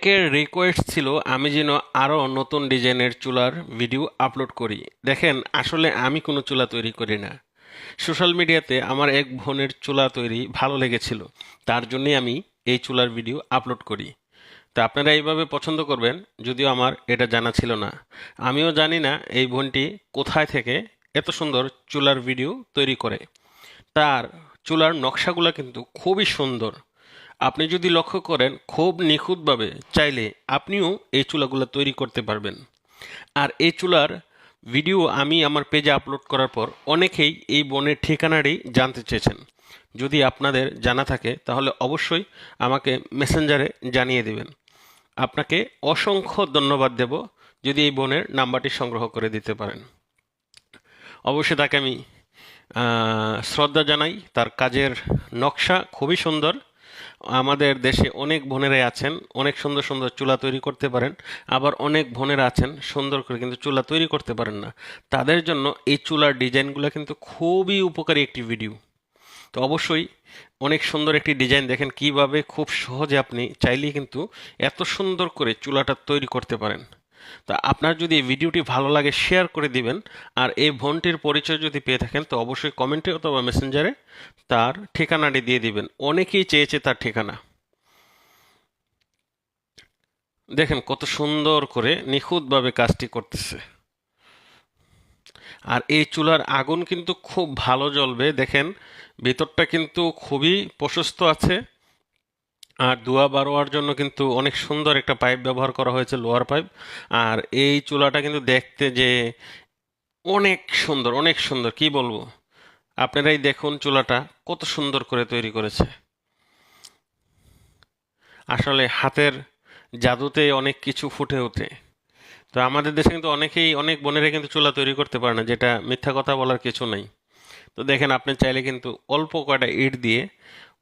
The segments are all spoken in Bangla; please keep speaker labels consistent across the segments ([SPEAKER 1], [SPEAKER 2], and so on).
[SPEAKER 1] অনেকের রিকোয়েস্ট ছিল আমি যেন আরও নতুন ডিজাইনের চুলার ভিডিও আপলোড করি। দেখেন, আসলে আমি কোনো চুলা তৈরি করি না। সোশ্যাল মিডিয়াতে আমার এক বোনের চুলা তৈরি ভালো লেগেছিল, তার জন্যই আমি এই চুলার ভিডিও আপলোড করি। তা আপনারা এইভাবে পছন্দ করবেন, যদিও আমার এটা জানা ছিল না। আমিও জানি না এই বোনটি কোথায় থেকে এত সুন্দর চুলার ভিডিও তৈরি করে। তার চুলার নকশাগুলো কিন্তু খুবই সুন্দর। আপনি যদি লক্ষ্য করেন, খুব নিখুঁতভাবে চাইলে আপনিও এই চুলাগুলো তৈরি করতে পারবেন। আর এই চুলার ভিডিও আমি আমার পেজে আপলোড করার পর অনেকেই এই বোনের ঠিকানাটি জানতে চেয়েছেন। যদি আপনাদের জানা থাকে তাহলে অবশ্যই আমাকে মেসেঞ্জারে জানিয়ে দেবেন। আপনাকে অসংখ্য ধন্যবাদ দেব যদি এই বোনের নাম্বারটি সংগ্রহ করে দিতে পারেন। অবশ্যই তাকে আমি শ্রদ্ধা জানাই। তার কাজের নকশা খুবই সুন্দর। আমাদের দেশে অনেক বোনেরাই আছেন অনেক সুন্দর সুন্দর চুলা তৈরি করতে পারেন, আবার অনেক বোনেরা আছেন সুন্দর করে কিন্তু চুলা তৈরি করতে পারেন না। তাদের জন্য এই চুলার ডিজাইনগুলো কিন্তু খুবই উপকারী একটি ভিডিও। তো অবশ্যই অনেক সুন্দর একটি ডিজাইন, দেখেন কিভাবে খুব সহজে আপনি চাইলেই কিন্তু এত সুন্দর করে চুলাটা তৈরি করতে পারেন। তা আপনার যদি এই ভিডিওটি ভালো লাগে শেয়ার করে দিবেন। আর এই বোনটির পরিচয় যদি পেয়ে থাকেন তো অবশ্যই কমেন্টে অথবা মেসেঞ্জারে তার ঠিকানাটি দিয়ে দিবেন। অনেকেই চেয়েছে তার ঠিকানা। দেখেন কত সুন্দর করে নিখুঁতভাবে কাজটি করতেছে। আর এই চুলার আগুন কিন্তু খুব ভালো জ্বলবে। দেখেন ভিতরটা কিন্তু খুবই প্রশস্ত আছে। আর ধোঁয়া বাড়ানোর জন্য কিন্তু অনেক সুন্দর একটা পাইপ ব্যবহার করা হয়েছে, লোহার পাইপ। আর এই চুলাটা কিন্তু দেখতে যে অনেক সুন্দর, অনেক সুন্দর, কি বলবো। আপনারাই দেখুন চুলাটা কত সুন্দর করে তৈরি করেছে। আসলে হাতের জাদুতে অনেক কিছু ফুটে ওঠে। তো আমাদের দেশে কিন্তু অনেক বোনেরা কিন্তু চুলা তৈরি করতে পারে না, যেটা মিথ্যা কথা বলার কিছু নেই। তো দেখেন, আপনি চাইলে কিন্তু অল্প কয়টা ইট দিয়ে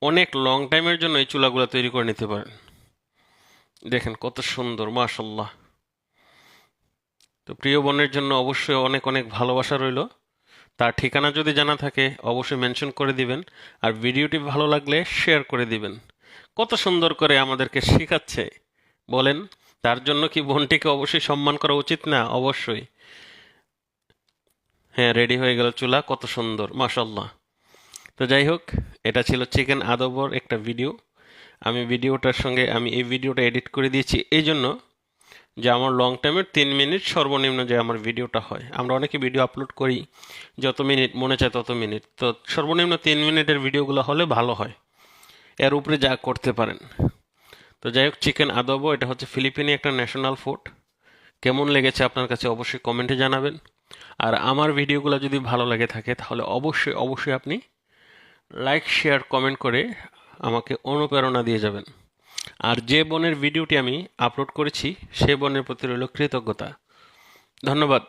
[SPEAKER 1] অনেক লং টাইমের জন্য এই চুলাগুলো তৈরি করে নিতে পারেন। দেখেন কত সুন্দর, মাশাল্লাহ। তো প্রিয় বোনের জন্য অবশ্যই অনেক অনেক ভালোবাসা রইল। তার ঠিকানা যদি জানা থাকে অবশ্যই মেনশন করে দিবেন। আর ভিডিওটি ভালো লাগলে শেয়ার করে দিবেন। কত সুন্দর করে আমাদেরকে শেখাচ্ছে বলেন। তার জন্য কি বোনটিকে অবশ্যই সম্মান করা উচিত না? অবশ্যই। হ্যাঁ, রেডি হয়ে গেল চুলা, কত সুন্দর, মাশাল্লাহ। তো যাই হোক, এটা ছিল চিকেন আদবর একটা ভিডিও। আমি এই ভিডিওটা এডিট করে দিয়েছি এই জন্য যে আমার লং টাইমের 3 মিনিট সর্বনিম্ন যে আমার ভিডিওটা হয়। আমরা অনেকে ভিডিও আপলোড করি যত মিনিট মনে চায় তত মিনিট, তো সর্বনিম্ন 3 মিনিটের ভিডিওগুলো হলে ভালো হয়। এর উপরে যা করতে পারেন। তো যাই হোক, চিকেন আদবো এটা হচ্ছে ফিলিপিনি একটা ন্যাশনাল ফুড। কেমন লেগেছে আপনার কাছে অবশ্যই কমেন্টে জানাবেন। আর আমার ভিডিওগুলো যদি ভালো লাগে থাকে তাহলে অবশ্যই অবশ্যই আপনি লাইক শেয়ার কমেন্ট করে আমাকে অনুপ্রেরণা দিয়ে যাবেন। আর যে বোনের ভিডিওটি আমি আপলোড করেছি সে বোনের প্রতি রইল কৃতজ্ঞতা। ধন্যবাদ।